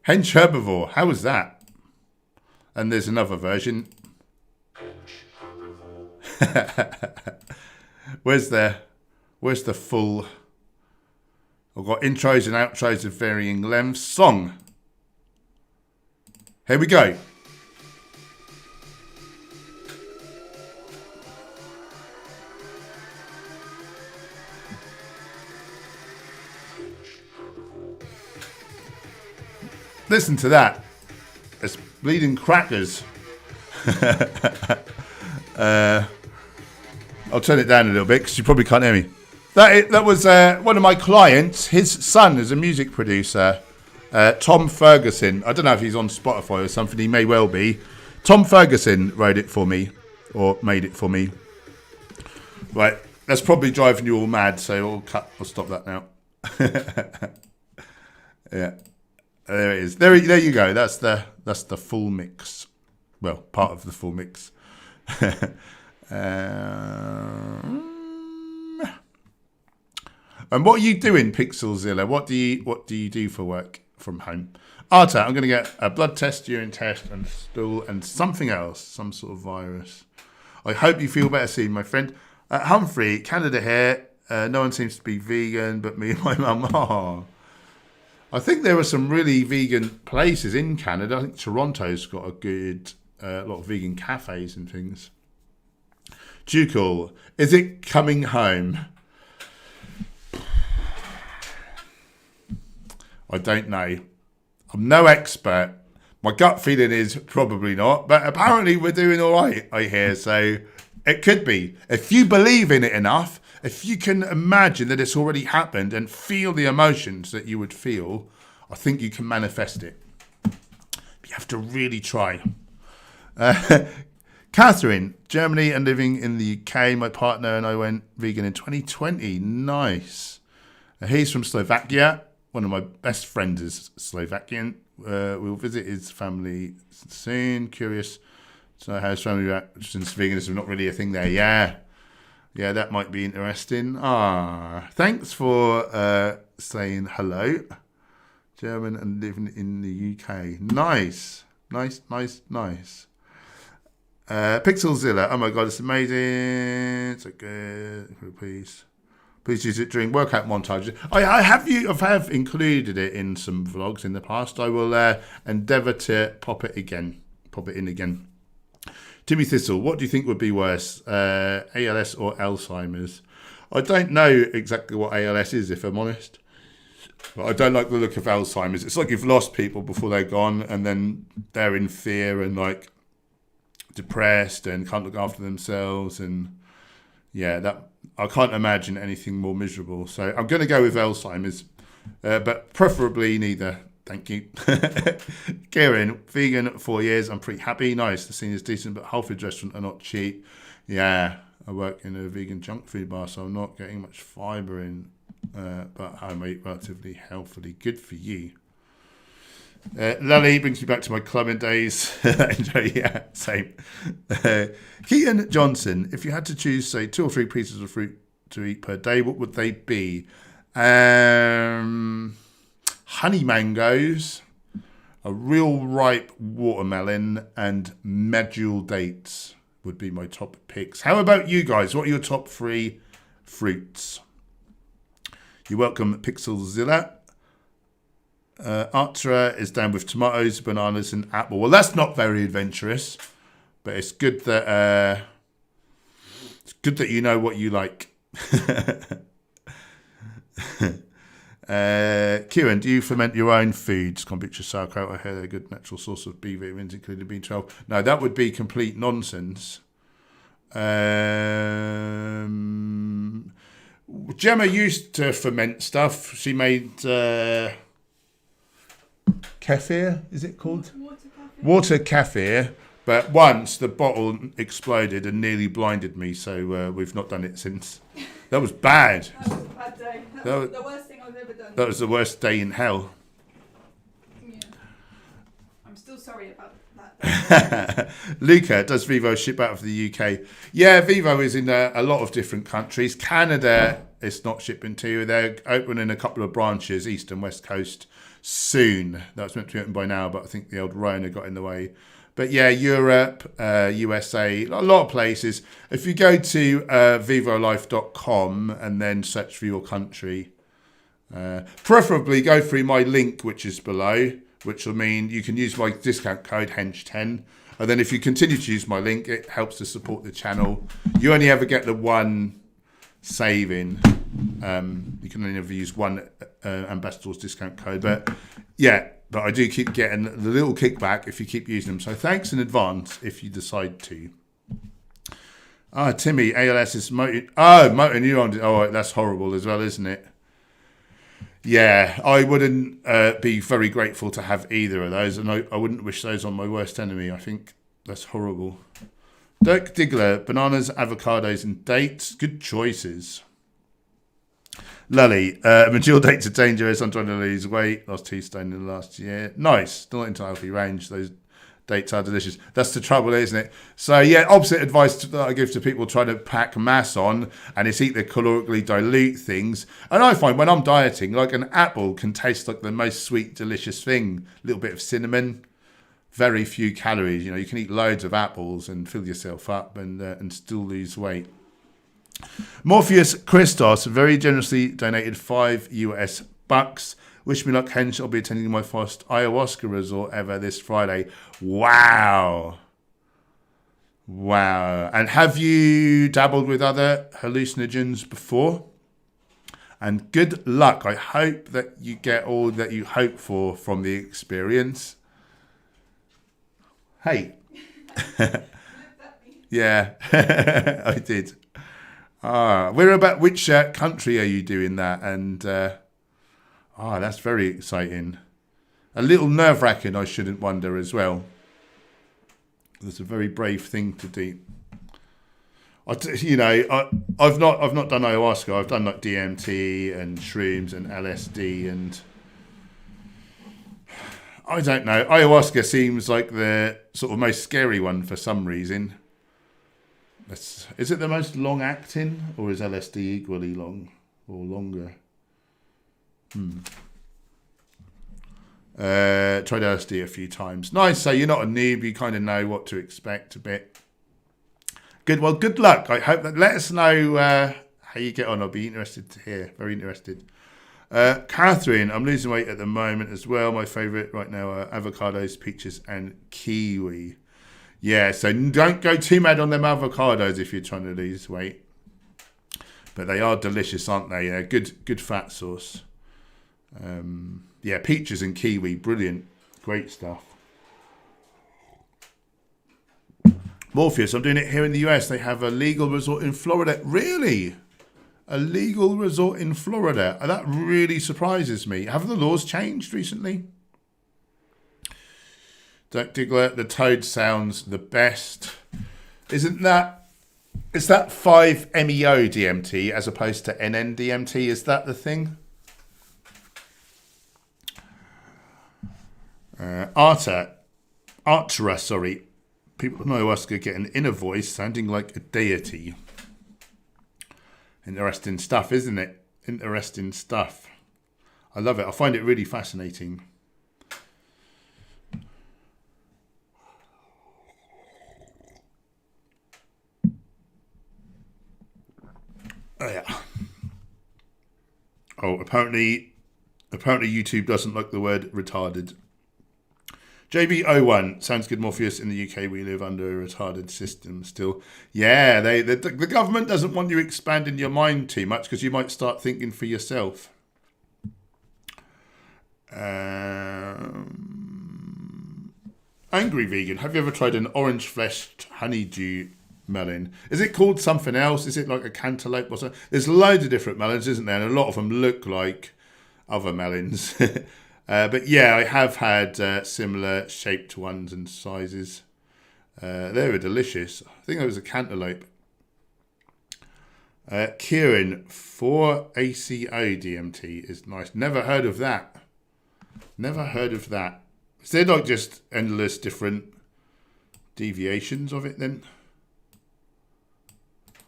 Hench Herbivore. How was that? And there's another version. Where's the full? I've got intros and outros of varying lengths. Song. Here we go. Listen to that. It's bleeding crackers. I'll turn it down a little bit because you probably can't hear me. That was one of my clients. His son is a music producer, Tom Ferguson. I don't know if he's on Spotify or something. He may well be. Tom Ferguson wrote it for me, or made it for me. Right, that's probably driving you all mad, so I'll stop that now. Yeah, there it is. There you go. That's the full mix. Well, part of the full mix. And what are you doing, Pixelzilla? What do you do for work from home? Arta, I'm going to get a blood test, urine test, and stool, and something else, some sort of virus. I hope you feel better soon, my friend. Humphrey, Canada here. No one seems to be vegan, but me and my mum are. I think there are some really vegan places in Canada. I think Toronto's got a good lot of vegan cafes and things. Ducal, is it coming home? I don't know. I'm no expert. My gut feeling is probably not, but apparently we're doing all right, I hear. So it could be. If you believe in it enough, if you can imagine that it's already happened and feel the emotions that you would feel, I think you can manifest it. But you have to really try. Catherine, Germany and living in the UK. My partner and I went vegan in 2020. Nice. He's from Slovakia. One of my best friends is Slovakian. We'll visit his family soon. Curious to know how his family reacts since veganism is not really a thing there. Yeah, that might be interesting. Thanks for saying hello. German and living in the UK. Nice. Pixelzilla. Oh my god, it's amazing. So good. Please use it during workout montages. I have included it in some vlogs in the past. I will endeavour to pop it in again. Timmy Thistle, what do you think would be worse, ALS or Alzheimer's? I don't know exactly what ALS is, if I'm honest. But I don't like the look of Alzheimer's. It's like you've lost people before they're gone, and then they're in fear and like depressed and can't look after themselves, and that I can't imagine anything more miserable. So I'm going to go with Alzheimer's, but preferably neither. Thank you. Kieran, vegan 4 years. I'm pretty happy. Nice. The scene is decent, but whole food restaurant are not cheap. Yeah, I work in a vegan junk food bar, so I'm not getting much fibre in, but I eat relatively healthily. Good for you. Lally brings me back to my clubbing days. Enjoy, yeah, same. Keaton Johnson, if you had to choose, say, 2 or 3 pieces of fruit to eat per day, what would they be? Honey mangoes, a real ripe watermelon, and medjool dates would be my top picks. How about you guys? What are your top 3 fruits? You're welcome, Pixelzilla. Artra is down with tomatoes, bananas, and apple. Well, that's not very adventurous, but it's good that you know what you like. Kieran, do you ferment your own foods? Kombucha, sauerkraut, I hear they're a good natural source of B vitamins, including B12. No, that would be complete nonsense. Gemma used to ferment stuff. She made kefir, is it called? Water kefir. But once the bottle exploded and nearly blinded me, so we've not done it since. That was bad. That was a bad day. That was the worst thing I've ever done. That was the worst day in hell. Yeah. I'm still sorry about that. Luca, does Vivo ship out of the UK? Yeah, Vivo is in a lot of different countries. Canada, it's not shipping to. They're opening a couple of branches, east and west coast, soon. That's meant to be open by now, but I think the old Rona got in the way. But yeah, Europe, USA, a lot of places. If you go to vivolife.com and then search for your country, preferably go through my link, which is below, which will mean you can use my discount code HENCH10. And then if you continue to use my link, it helps to support the channel. You only ever get the one saving. You can only ever use one ambassador's discount code. But yeah, But I do keep getting the little kickback if you keep using them. So thanks in advance if you decide to. Timmy, ALS is motor neuron. Oh, that's horrible as well, isn't it? Yeah, I wouldn't be very grateful to have either of those, and I wouldn't wish those on my worst enemy. I think that's horrible. Dirk Diggler, bananas, avocados, and dates. Good choices. Lully, mature dates are dangerous. I'm trying to lose weight. Lost 2 stone in the last year. Nice. Still not into healthy range. Those dates are delicious. That's the trouble, isn't it? So, yeah, opposite advice that I give to people trying to pack mass on, and it's eat the calorically dilute things. And I find when I'm dieting, like an apple can taste like the most sweet, delicious thing. A little bit of cinnamon, very few calories. You know, you can eat loads of apples and fill yourself up and still lose weight. Morpheus Christos very generously donated $5. Wish me luck, Hench. I'll be attending my first ayahuasca resort ever this Friday. Wow. And have you dabbled with other hallucinogens before? And good luck. I hope that you get all that you hope for from the experience. Hey. Yeah, I did. Which country are you doing that? And that's very exciting. A little nerve-wracking, I shouldn't wonder as it's a very brave thing to do. I've not done ayahuasca. I've done like DMT and shrooms and LSD, and I don't know. Ayahuasca seems like the sort of most scary one for some reason. Is it the most long-acting, or is LSD equally long or longer? Tried LSD a few times. Nice. So you're not a noob. You kind of know what to expect a bit. Good. Well, good luck. I hope that. Let us know how you get on. I'll be interested to hear. Very interested. Catherine, I'm losing weight at the moment as well. My favourite right now are avocados, peaches, and kiwi. Yeah, so don't go too mad on them avocados if you're trying to lose weight. But they are delicious, aren't they? Yeah, good fat source. Peaches and kiwi, brilliant. Great stuff. Morpheus, I'm doing it here in the US. They have a legal resort in Florida. Really? A legal resort in Florida? That really surprises me. Have the laws changed recently? Dirk Diggler, the toad sounds the best. Is that 5-MeO DMT as opposed to NN-DMT? Is that the thing? Artura, sorry. People know ayahuasca get an inner voice sounding like a deity. Interesting stuff, isn't it? Interesting stuff. I love it. I find it really fascinating. Oh, yeah. Oh, apparently YouTube doesn't like the word retarded. JB01, sounds good, Morpheus. In the UK, we live under a retarded system still. Yeah, the government doesn't want you expanding your mind too much because you might start thinking for yourself. Angry Vegan, have you ever tried an orange-fleshed honeydew melon? Is it called something else? Is it like a cantaloupe or something? There's loads of different melons, isn't there? And a lot of them look like other melons. But yeah, I have had similar shaped ones and sizes. They were delicious. I think that was a cantaloupe. Kieran, 4-ACO DMT is nice. Never heard of that. Is there like just endless different deviations of it then?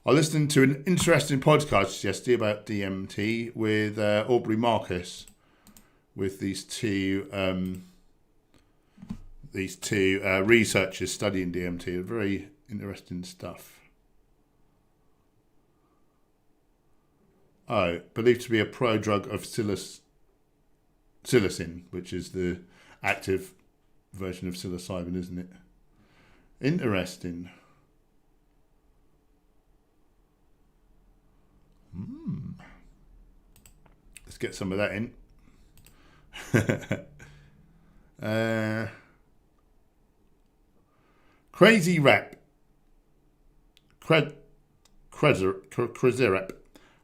I listened to an interesting podcast yesterday about DMT with Aubrey Marcus, with these two researchers studying DMT. Very interesting stuff. Oh, believed to be a prodrug of psilocin, which is the active version of psilocybin, isn't it? Interesting. Let's get some of that in. Crazy Rep. Crazy Rep.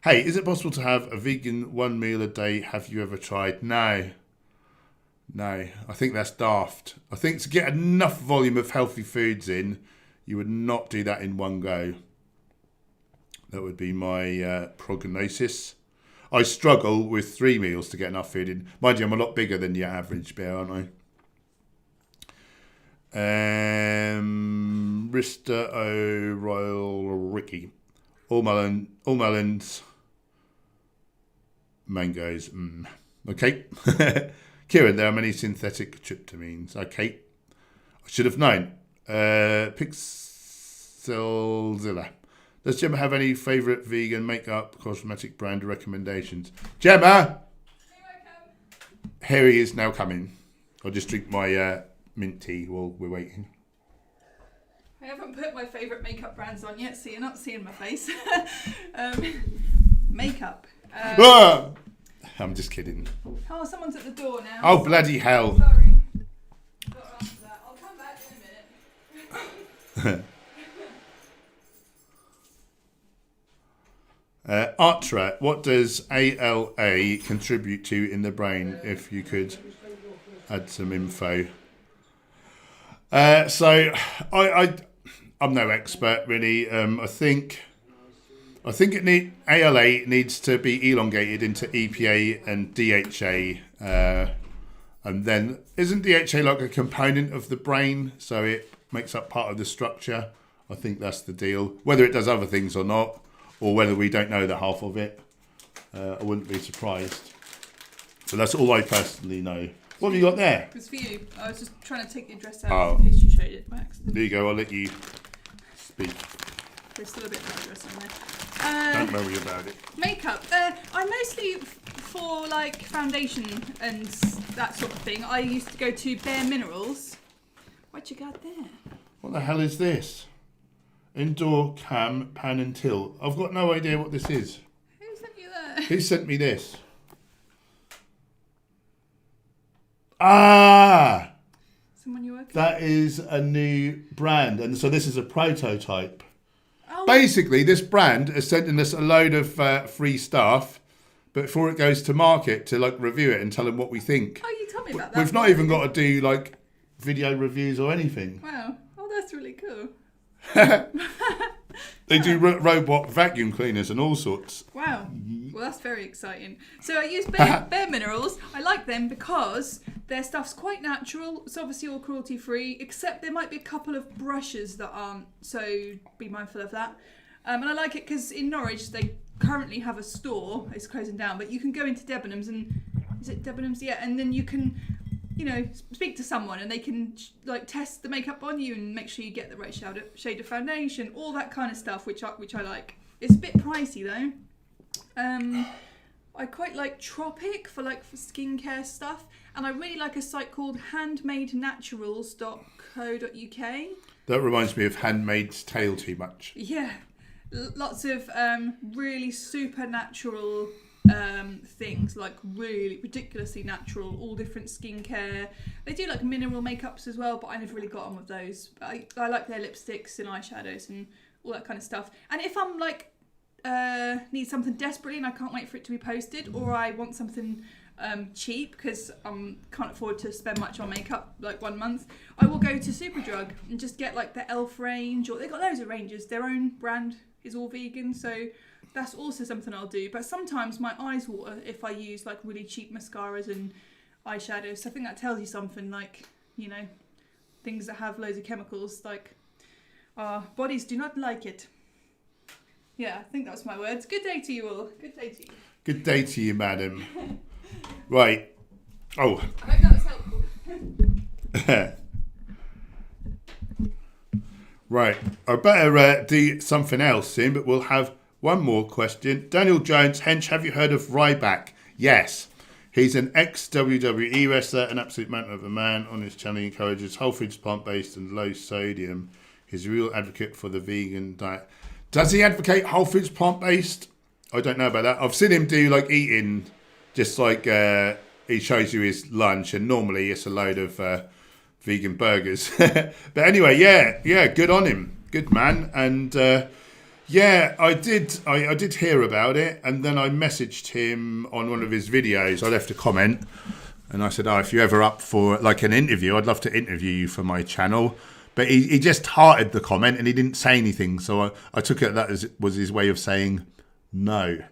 Hey, is it possible to have a vegan one meal a day? Have you ever tried? No. I think that's daft. I think to get enough volume of healthy foods in, you would not do that in one go. That would be my prognosis. I struggle with 3 meals to get enough food in. Mind you, I'm a lot bigger than your average bear, aren't I? Rista O'Royal Ricky. All melons. Mangoes. Okay. Kieran, there are many synthetic tryptamines. Okay. I should have known. Pixelzilla. Does Gemma have any favourite vegan makeup cosmetic brand recommendations? Gemma! Here he is now coming. I'll just drink my mint tea while we're waiting. I haven't put my favourite makeup brands on yet, so you're not seeing my face. Makeup. I'm just kidding. Oh, someone's at the door now. Oh, bloody hell. Sorry. Got to answer that. I'll come back in a minute. Artra, what does ALA contribute to in the brain? If you could add some info. So I'm no expert really. I think ALA needs to be elongated into EPA and DHA, and then isn't DHA like a component of the brain? So it makes up part of the structure. I think that's the deal. Whether it does other things or not, or whether we don't know the half of it, I wouldn't be surprised. So that's all I personally know. What have you got there? It's for you. I was just trying to take the address out in case you showed it by accident. There you go. I'll let you speak. There's still a bit of address on there. Don't worry about it. Makeup. I mostly, for like foundation and that sort of thing, I used to go to Bare Minerals. What you got there? What the hell is this? Indoor cam, pan and tilt. I've got no idea what this is. Who sent you that? Who sent me this? Ah! Someone you work with? That is a new brand. And so this is a prototype. Oh. Basically, this brand is sending us a load of free stuff before it goes to market to like review it and tell them what we think. Oh, you told me about that. We've not even got to do like video reviews or anything. Wow. Oh, that's really cool. They do robot vacuum cleaners and all sorts. Wow. Well, that's very exciting. So I use Bare Minerals. I like them because their stuff's quite natural. It's obviously all cruelty free, except there might be a couple of brushes that aren't. So be mindful of that. And I like it because in Norwich they currently have a store. It's closing down, but you can go into Debenhams and is it Debenhams? Yeah, and then you can, you know, speak to someone and they can like test the makeup on you and make sure you get the right shade of foundation, all that kind of stuff, which I like. It's a bit pricey though. I quite like Tropic for skincare stuff, and I really like a site called handmadenaturals.co.uk. That reminds me of Handmaid's Tale too much. Yeah, lots of really supernatural things, like really ridiculously natural, all different skincare. They do like mineral makeups as well, but I never really got on with those. But I like their lipsticks and eyeshadows and all that kind of stuff. And if I'm like need something desperately and I can't wait for it to be posted, or I want something cheap because I can't afford to spend much on makeup like 1 month, I will go to Superdrug and just get like the Elf range, or they've got loads of ranges. Their own brand is all vegan, so that's also something I'll do. But sometimes my eyes water if I use like really cheap mascaras and eyeshadows. So I think that tells you something, like, you know, things that have loads of chemicals, like our bodies do not like it. Yeah, I think that was my words. Good day to you all. Good day to you. Good day to you, madam. Right. Oh. I hope that was helpful. Right. I better do something else soon, but we'll have one more question. Daniel Jones, Hench, have you heard of Ryback? Yes. He's an ex-WWE wrestler, an absolute mountain of a man. On his channel, he encourages whole foods, plant-based and low sodium. He's a real advocate for the vegan diet. Does he advocate whole foods, plant-based? I don't know about that. I've seen him do like eating just like he shows you his lunch, and normally it's a load of vegan burgers. But anyway, yeah, good on him, good man. And yeah, I did hear about it, and then I messaged him on one of his videos. I left a comment, and I said, if you're ever up for like an interview, I'd love to interview you for my channel. But he just hearted the comment and he didn't say anything. So I took it that was his way of saying no.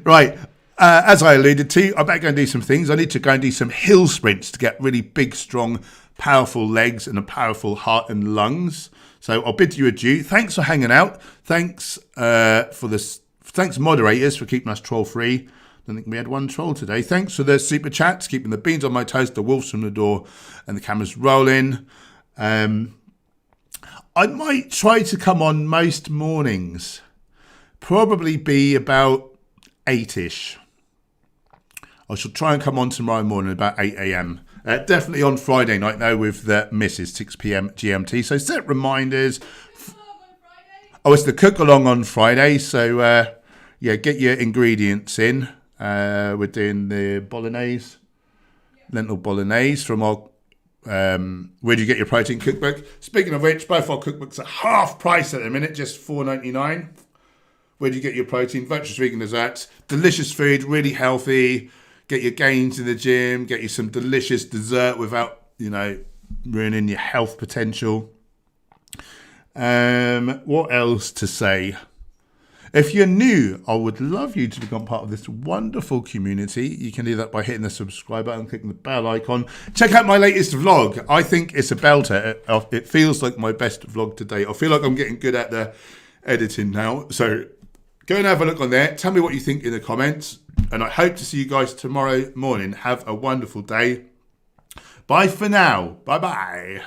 Right. As I alluded to, I better go and do some things. I need to go and do some hill sprints to get really big, strong, powerful legs and a powerful heart and lungs. So I'll bid you adieu. Thanks for hanging out. Thanks Thanks moderators for keeping us troll free. I think we had one troll today. Thanks for the super chats, keeping the beans on my toast, the wolves from the door, and the cameras rolling. I might try to come on most mornings. Probably be about 8ish. I shall try and come on tomorrow morning about 8 a.m. Definitely on Friday night though with the missus, 6 p.m. GMT. So set reminders. Oh, it's the cook along on Friday. So yeah, get your ingredients in. We're doing the bolognese, lentil bolognese from our where do you get your protein cookbook? Speaking of which, both our cookbooks are half price at the minute, just $4.99. Where do you get your protein? Virtuous vegan desserts, delicious food, really healthy. Get your gains in the gym. Get you some delicious dessert without, ruining your health potential. What else to say? If you're new, I would love you to become part of this wonderful community. You can do that by hitting the subscribe button, clicking the bell icon. Check out my latest vlog. I think it's a belter. It feels like my best vlog to date. I feel like I'm getting good at the editing now. So go and have a look on there. Tell me what you think in the comments. And I hope to see you guys tomorrow morning. Have a wonderful day. Bye for now. Bye-bye.